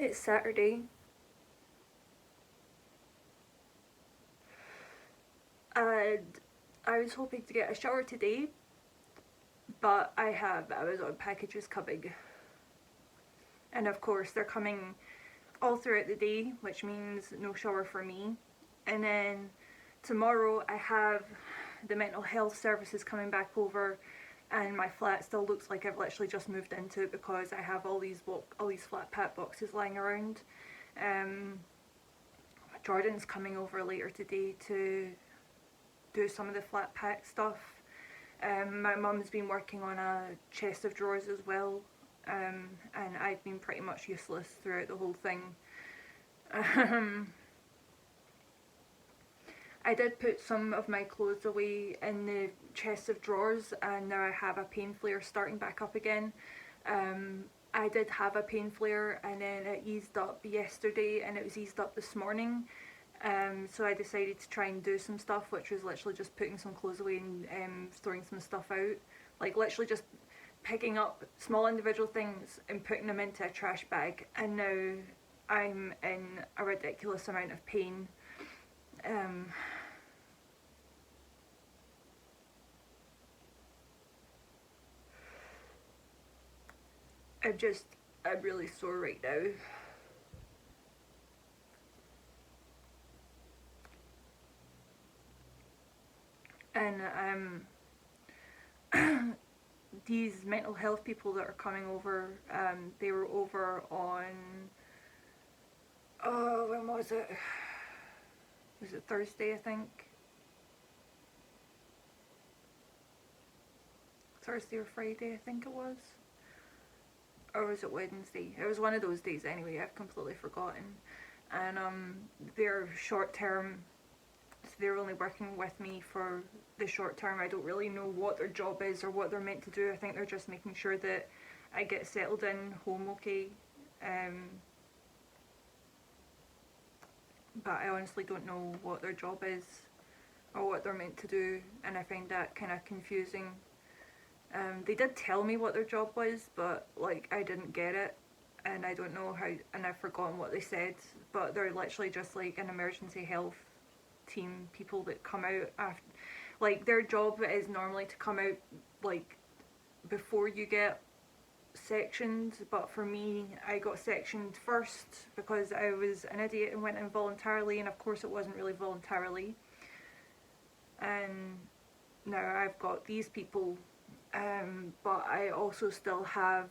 It's Saturday and I was hoping to get a shower today, but I have Amazon packages coming, and of course they're coming all throughout the day, which means no shower for me. And then tomorrow I have the mental health services coming back over, and my flat still looks like I've literally just moved into it because I have all these flat pack boxes lying around. Jordan's coming over later today to do some of the flat pack stuff. My mum's been working on a chest of drawers as well, and I've been pretty much useless throughout the whole thing. I did put some of my clothes away in the chest of drawers, and now I have a pain flare starting back up again. I did have a pain flare and then it eased up yesterday and it was eased up this morning. So I decided to try and do some stuff, which was literally just putting some clothes away and throwing some stuff out. Like literally just picking up small individual things and putting them into a trash bag, and now I'm in a ridiculous amount of pain. I'm really sore right now. And these mental health people that are coming over, they were over on, oh, when was it? Was it Thursday, I think? Thursday or Friday, I think it was. Or was it Wednesday? It was one of those days anyway, I've completely forgotten. And they're short term, so they're only working with me for the short term. I don't really know what their job is or what they're meant to do. I think they're just making sure that I get settled in home okay. But I honestly don't know what their job is or what they're meant to do, and I find that kind of confusing. They did tell me what their job was, but like I didn't get it, and I don't know how, and I've forgotten what they said, but they're literally just like an emergency health team people that come out after, like their job is normally to come out like before you get sectioned, but for me I got sectioned first because I was an idiot and went in voluntarily, and of course it wasn't really voluntarily. And now I've got these people, but I also still have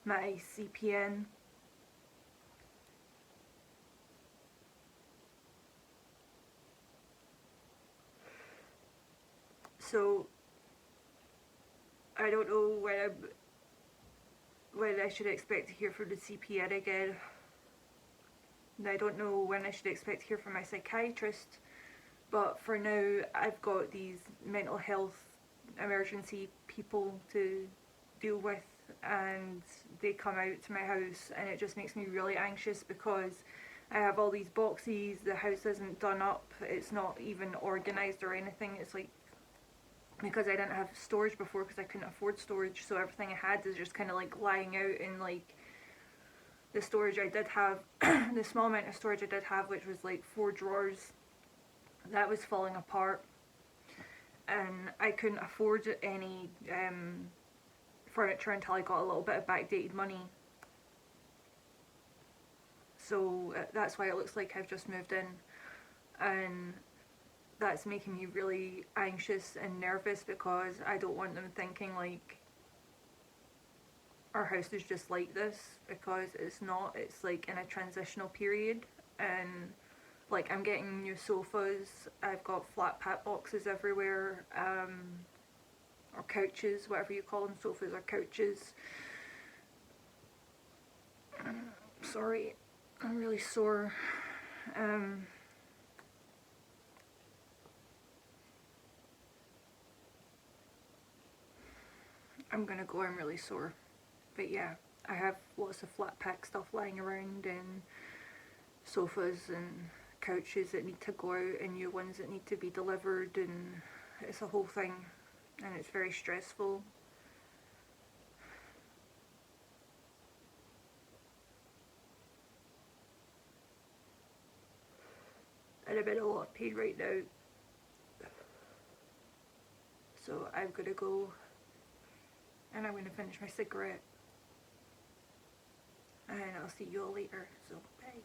my CPN. So I don't know when I should expect to hear from the CPN again. And I don't know when I should expect to hear from my psychiatrist. But for now, I've got these mental health emergency people to deal with, and they come out to my house, and it just makes me really anxious because I have all these boxes, the house isn't done up, it's not even organised or anything. It's like, because I didn't have storage before because I couldn't afford storage, so everything I had is just kind of like lying out in like the storage I did have, the small amount of storage I did have, which was like 4 drawers, that was falling apart, and I couldn't afford any furniture until I got a little bit of backdated money. So that's why it looks like I've just moved in, and that's making me really anxious and nervous because I don't want them thinking like our house is just like this, because it's not. It's like in a transitional period, and like I'm getting new sofas, I've got flat pack boxes everywhere, or couches, whatever you call them, sofas or couches. Sorry, I'm really sore. I'm gonna go, I'm really sore. But yeah, I have lots of flat pack stuff lying around, and sofas and couches that need to go out, and new ones that need to be delivered, and it's a whole thing, and it's very stressful. and I'm in a lot of pain right now. So I'm gonna go and I'm gonna finish my cigarette and I'll see you all later. So bye.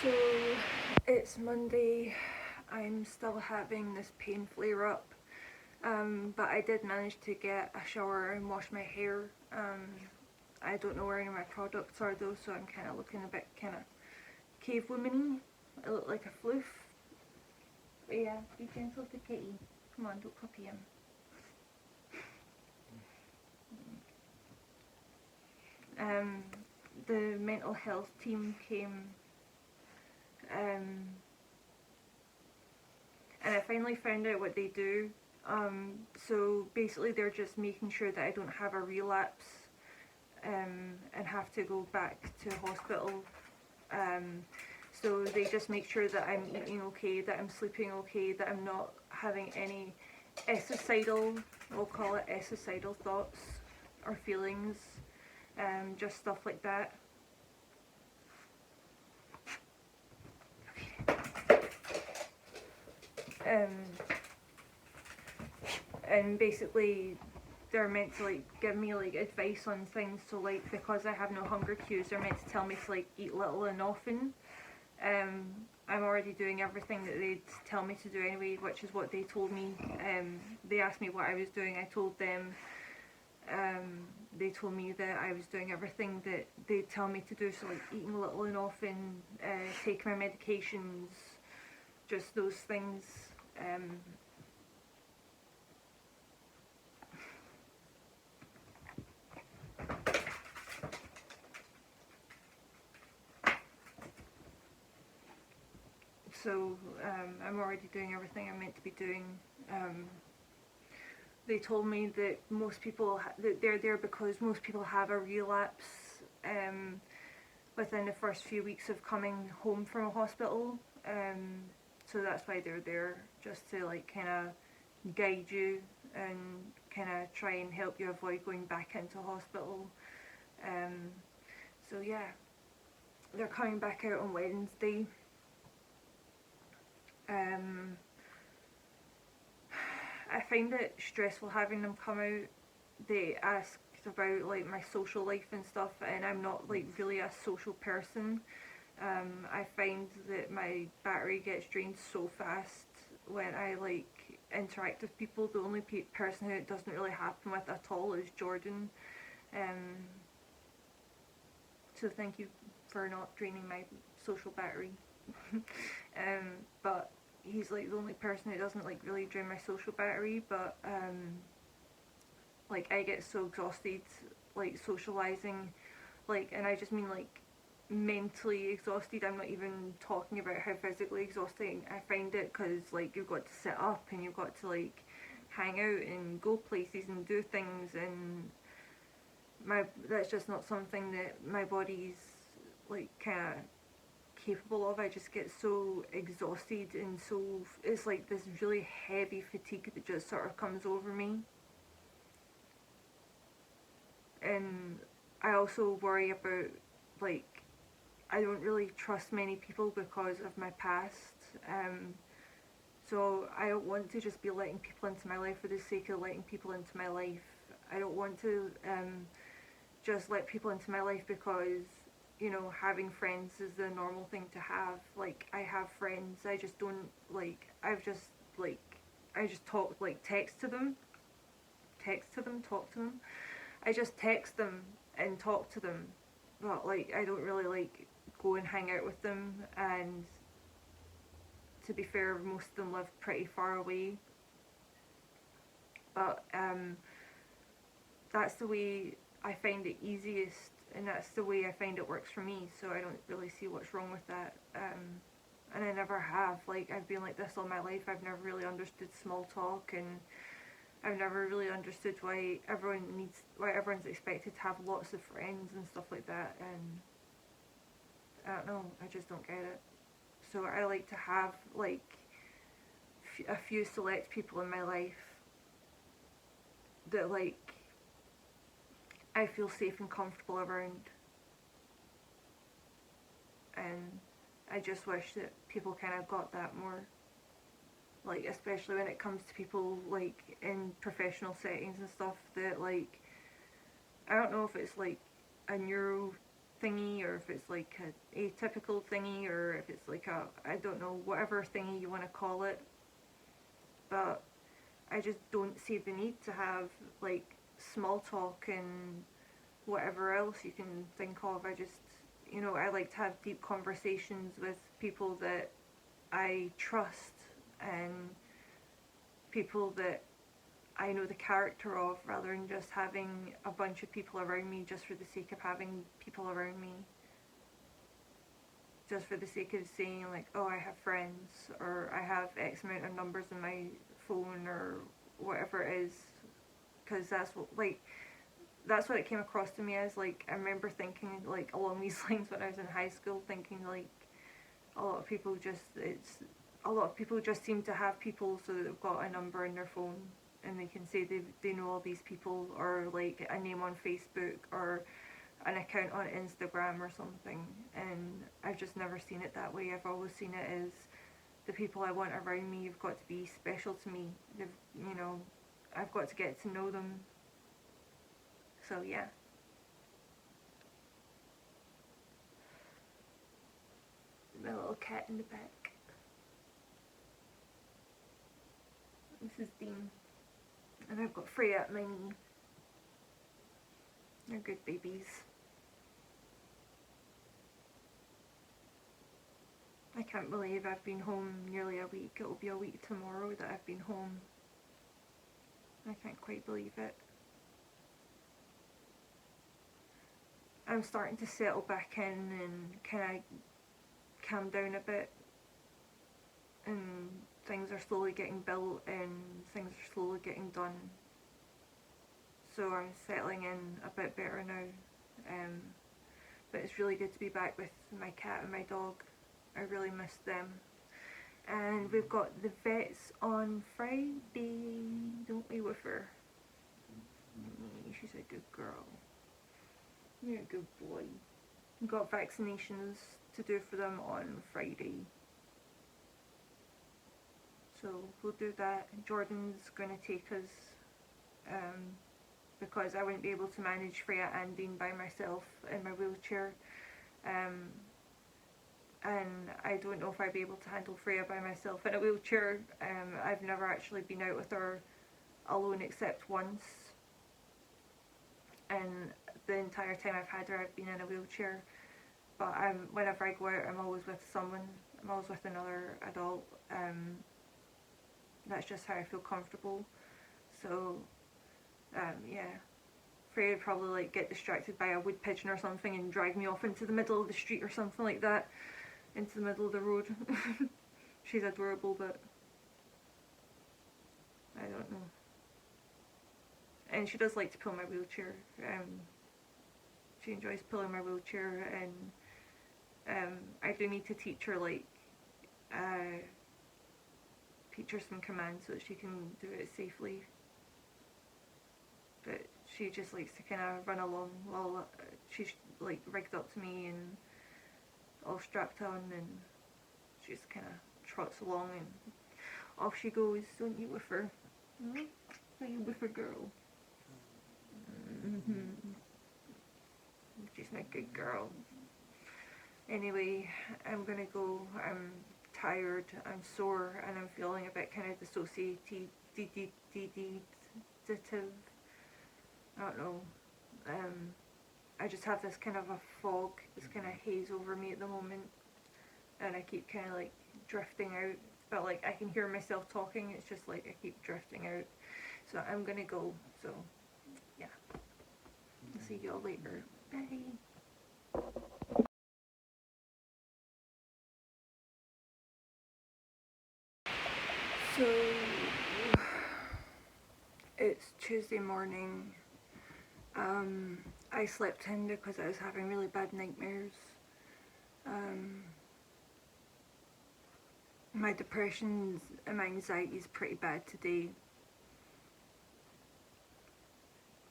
So it's Monday. I'm still having this pain flare up, but I did manage to get a shower and wash my hair. I don't know where any of my products are though, so I'm kind of looking a bit kind of cave woman-y. I look like a floof. But yeah, be gentle with the kitty. Come on, don't puppy him. The mental health team came, and I finally found out what they do. So basically they're just making sure that I don't have a relapse and have to go back to hospital. So they just make sure that I'm eating okay, that I'm sleeping okay, that I'm not having any esocidal, we'll call it esocidal thoughts or feelings, just stuff like that. And basically they're meant to like give me like advice on things, so like because I have no hunger cues, they're meant to tell me to like eat little and often. I'm already doing everything that they'd tell me to do anyway, which is what they told me. They asked me what I was doing, I told them. They told me that I was doing everything that they'd tell me to do, so like eating little and often, taking my medications, just those things. So I'm already doing everything I'm meant to be doing. They told me that most people that they're there because most people have a relapse within the first few weeks of coming home from a hospital. So that's why they're there, just to like kind of guide you and kind of try and help you avoid going back into hospital. So yeah, they're coming back out on Wednesday. I find it stressful having them come out. They asked about like my social life and stuff, and I'm not like really a social person. I find that my battery gets drained so fast when I like interact with people. The only person who it doesn't really happen with at all is Jordan. So thank you for not draining my social battery. But he's like the only person who doesn't like really drain my social battery. But like I get so exhausted like socializing, like, and I just mean like mentally exhausted. I'm not even talking about how physically exhausting I find it, because like you've got to sit up and you've got to like hang out and go places and do things, and that's just not something that my body's like kind of capable of. I just get so exhausted, and so it's like this really heavy fatigue that just sort of comes over me. And I also worry about like I don't really trust many people because of my past. So I don't want to just be letting people into my life for the sake of letting people into my life. I don't want to just let people into my life because, you know, having friends is the normal thing to have. Like, I have friends, I just don't, like, I just talk, like, talk to them. I just text them and talk to them, but, like, I don't really, like, go and hang out with them, and to be fair, most of them live pretty far away. But, that's the way I find it easiest, and that's the way I find it works for me, so I don't really see what's wrong with that. And I never have. Like, I've been like this all my life. I've never really understood small talk, and I've never really understood why everyone's expected to have lots of friends and stuff like that, and I don't know, I just don't get it. So I like to have like a few select people in my life that like I feel safe and comfortable around. And I just wish that people kind of got that more, like, especially when it comes to people like in professional settings and stuff, that like, I don't know if it's like a neuro thingy or if it's like a atypical thingy or if it's like a, I don't know, whatever thingy you want to call it, but I just don't see the need to have like small talk and whatever else you can think of. I just, you know, I like to have deep conversations with people that I trust and people that I know the character of, rather than just having a bunch of people around me just for the sake of having people around me. Just for the sake of saying like, oh, I have friends, or I have X amount of numbers in my phone, or whatever it is. Because that's what, like, that's what it came across to me as. Like, I remember thinking like along these lines when I was in high school, thinking like a lot of people just seem to have people so that they've got a number in their phone and they can say they know all these people, or like a name on Facebook or an account on Instagram or something. And I've just never seen it that way. I've always seen it as the people I want around me have got to be special to me. They've, you know, I've got to get to know them. So yeah. My little cat in the back. This is Dean. And I've got Freya at my knee. They're good babies. I can't believe I've been home nearly a week. It'll be a week tomorrow that I've been home. I can't quite believe it. I'm starting to settle back in and kind of calm down a bit. And things are slowly getting built and things are slowly getting done. So I'm settling in a bit better now. But it's really good to be back with my cat and my dog. I really miss them. And we've got the vets on Friday, don't we, with her? She's a good girl. You're a good boy. We've got vaccinations to do for them on Friday. So we'll do that. Jordan's going to take us, because I wouldn't be able to manage Freya and Dean by myself in my wheelchair. And I don't know if I'd be able to handle Freya by myself in a wheelchair. I've never actually been out with her alone except once. And the entire time I've had her, I've been in a wheelchair. But whenever I go out, I'm always with someone. I'm always with another adult. That's just how I feel comfortable. So, yeah. Freya would probably like get distracted by a wood pigeon or something and drag me off into the middle of the street or something like that. Into the middle of the road. She's adorable, but I don't know. And she does like to pull my wheelchair. She enjoys pulling my wheelchair, and I do need to teach her like teach her some commands so that she can do it safely. But she just likes to kind of run along while she's like rigged up to me and all strapped on, and she just kind of trots along and off she goes. Don't you with her? Are you with her, girl? She's my good girl. Anyway, I'm gonna go. I'm tired, I'm sore, and I'm feeling a bit kind of dissociative. I don't know. I just have this kind of a fog, this kind of haze over me at the moment, and I keep kind of like drifting out, but like I can hear myself talking, it's just like I keep drifting out. So I'm gonna go, so yeah. I'll see y'all later. Bye. So it's Tuesday morning. I slept in because I was having really bad nightmares. My depression and my anxiety is pretty bad today.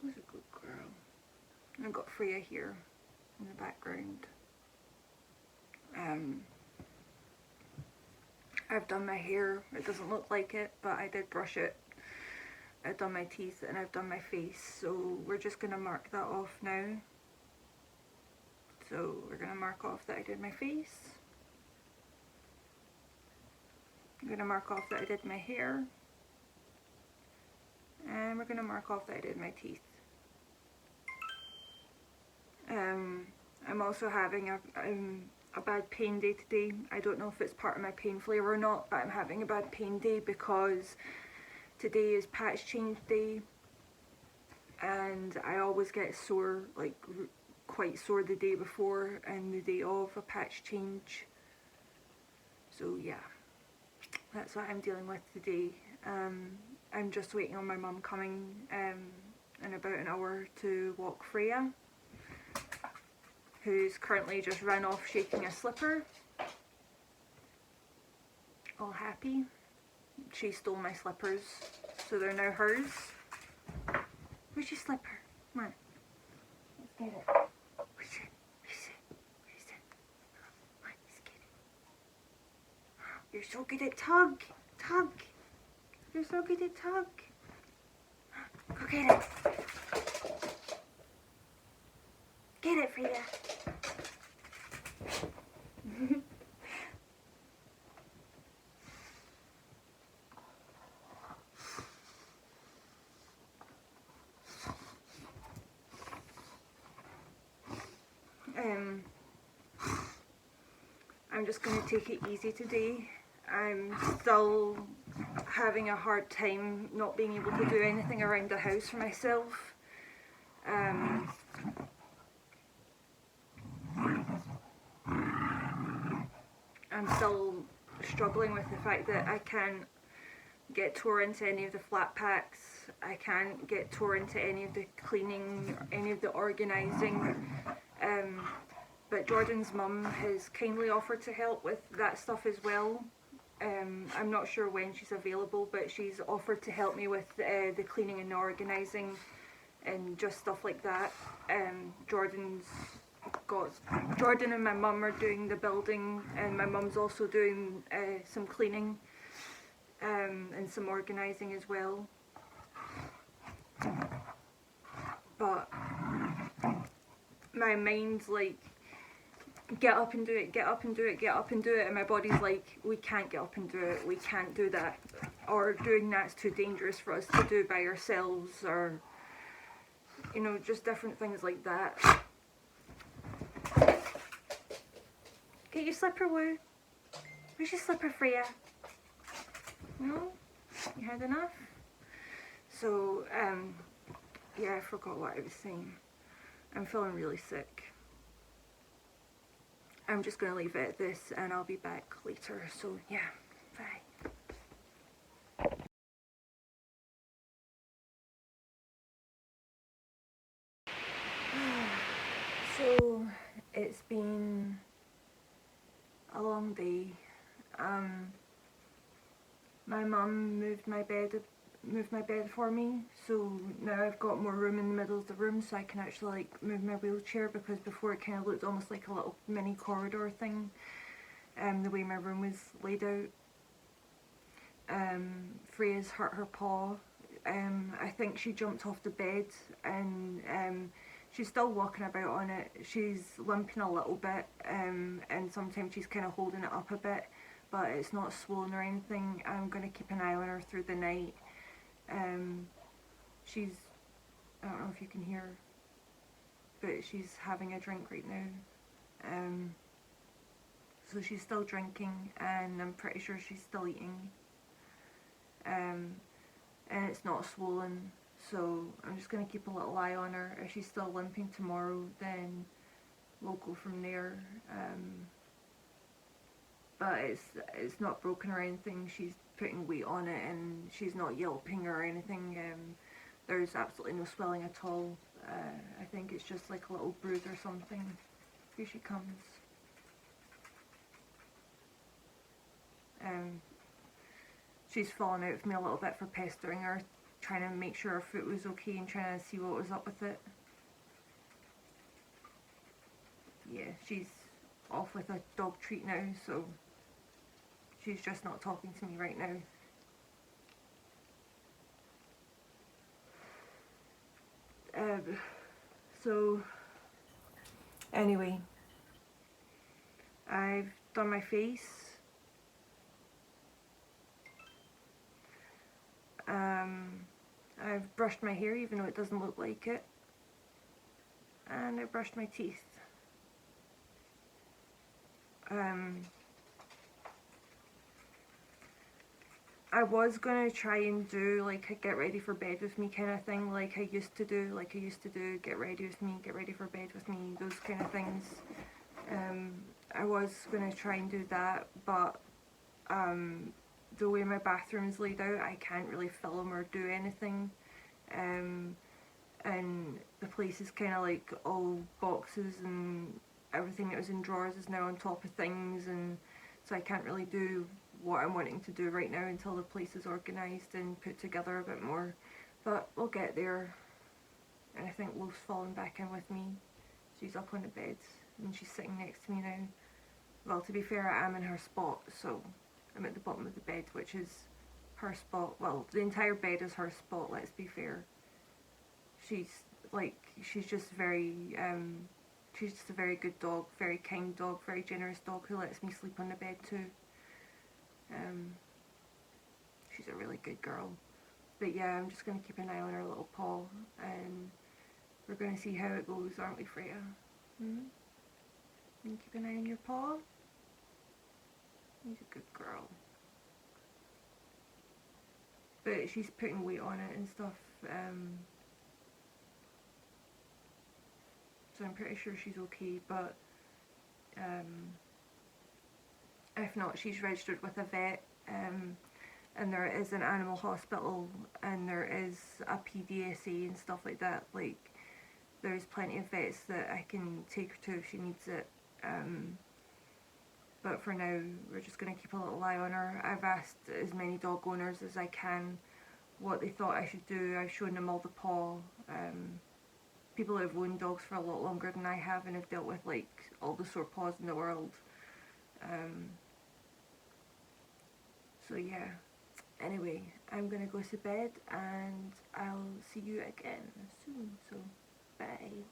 Who's a good girl? I've got Freya here in the background. I've done my hair. It doesn't look like it, but I did brush it. I've done my teeth and I've done my face, so we're just going to mark that off now. So we're going to mark off that I did my face. I'm going to mark off that I did my hair. And we're going to mark off that I did my teeth. I'm also having a bad pain day today. I don't know if it's part of my pain flavour or not, but I'm having a bad pain day because today is patch change day, and I always get sore, like quite sore the day before and the day of a patch change. So yeah, that's what I'm dealing with today. I'm just waiting on my mum coming in about an hour to walk Freya, who's currently just ran off shaking a slipper. All happy. She stole my slippers, so they're now hers. Where's your slipper? Come on. Let's get it. Where's it? Where's it? Where's it? Come on, let's get it. You're so good at tug. Tug. You're so good at tug. Go get it. Get it, Frida. I'm just going to take it easy today. I'm still having a hard time not being able to do anything around the house for myself. I'm still struggling with the fact that I can't get tore into any of the flat packs. I can't get tore into any of the cleaning, any of the organising. But Jordan's mum has kindly offered to help with that stuff as well. I'm not sure when she's available, but she's offered to help me with the cleaning and the organising and just stuff like that. Jordan and my mum are doing the building, and my mum's also doing some cleaning and some organising as well. But my mind's like, get up and do it, get up and do it, get up and do it, and my body's like, we can't get up and do it, we can't do that, or doing that's too dangerous for us to do by ourselves, or you know, just different things like that. Get your slipper, Woo. Where's your slipper, Freya? No? You had enough? So, yeah, I forgot what I was saying. I'm feeling really sick. I'm just going to leave it at this and I'll be back later. So, yeah, bye. So, it's been a long day. My mum moved my bed for me, so now I've got more room in the middle of the room, so I can actually like move my wheelchair, because before it kind of looked almost like a little mini corridor thing, the way my room was laid out. Freya's hurt her paw. I think she jumped off the bed, and she's still walking about on it. She's limping a little bit, and sometimes she's kind of holding it up a bit, but it's not swollen or anything. I'm going to keep an eye on her through the night. She's, I don't know if you can hear, but she's having a drink right now. So she's still drinking, and I'm pretty sure she's still eating. And it's not swollen, so I'm just going to keep a little eye on her. If she's still limping tomorrow, then we'll go from there. But it's not broken or anything. She's putting weight on it, and she's not yelping or anything. There's absolutely no swelling at all. I think it's just like a little bruise or something. Here she comes. She's fallen out with me a little bit for pestering her, trying to make sure her foot was okay and trying to see what was up with it. yeah, she's off with a dog treat now, so she's just not talking to me right now. So anyway, I've done my face. I've brushed my hair even though it doesn't look like it. And I brushed my teeth. I was gonna try and do like a get ready for bed with me kind of thing, like I used to do, get ready with me, get ready for bed with me, those kind of things. I was gonna try and do that, but the way my bathroom's laid out, I can't really film or do anything. And the place is kind of like all boxes, and everything that was in drawers is now on top of things, and so I can't really do what I'm wanting to do right now until the place is organised and put together a bit more. But we'll get there. And I think Wolf's fallen back in with me. She's up on the bed and she's sitting next to me now. Well, to be fair, I am in her spot, so I'm at the bottom of the bed, which is her spot. Well, the entire bed is her spot, let's be fair. She's just she's just a very good dog, very kind dog, very generous dog who lets me sleep on the bed too. She's a really good girl. But yeah, I'm just going to keep an eye on her little paw, and we're going to see how it goes, aren't we, Freya? Hmm? You keep an eye on your paw? She's a good girl. But she's putting weight on it and stuff, so I'm pretty sure she's okay, but if not, she's registered with a vet, and there is an animal hospital, and there is a PDSA and stuff like that. Like, there's plenty of vets that I can take her to if she needs it. But for now, we're just going to keep a little eye on her. I've asked as many dog owners as I can what they thought I should do. I've shown them all the paw. People who have owned dogs for a lot longer than I have and have dealt with like all the sore paws in the world. So yeah. Anyway, I'm gonna go to bed and I'll see you again soon. So bye.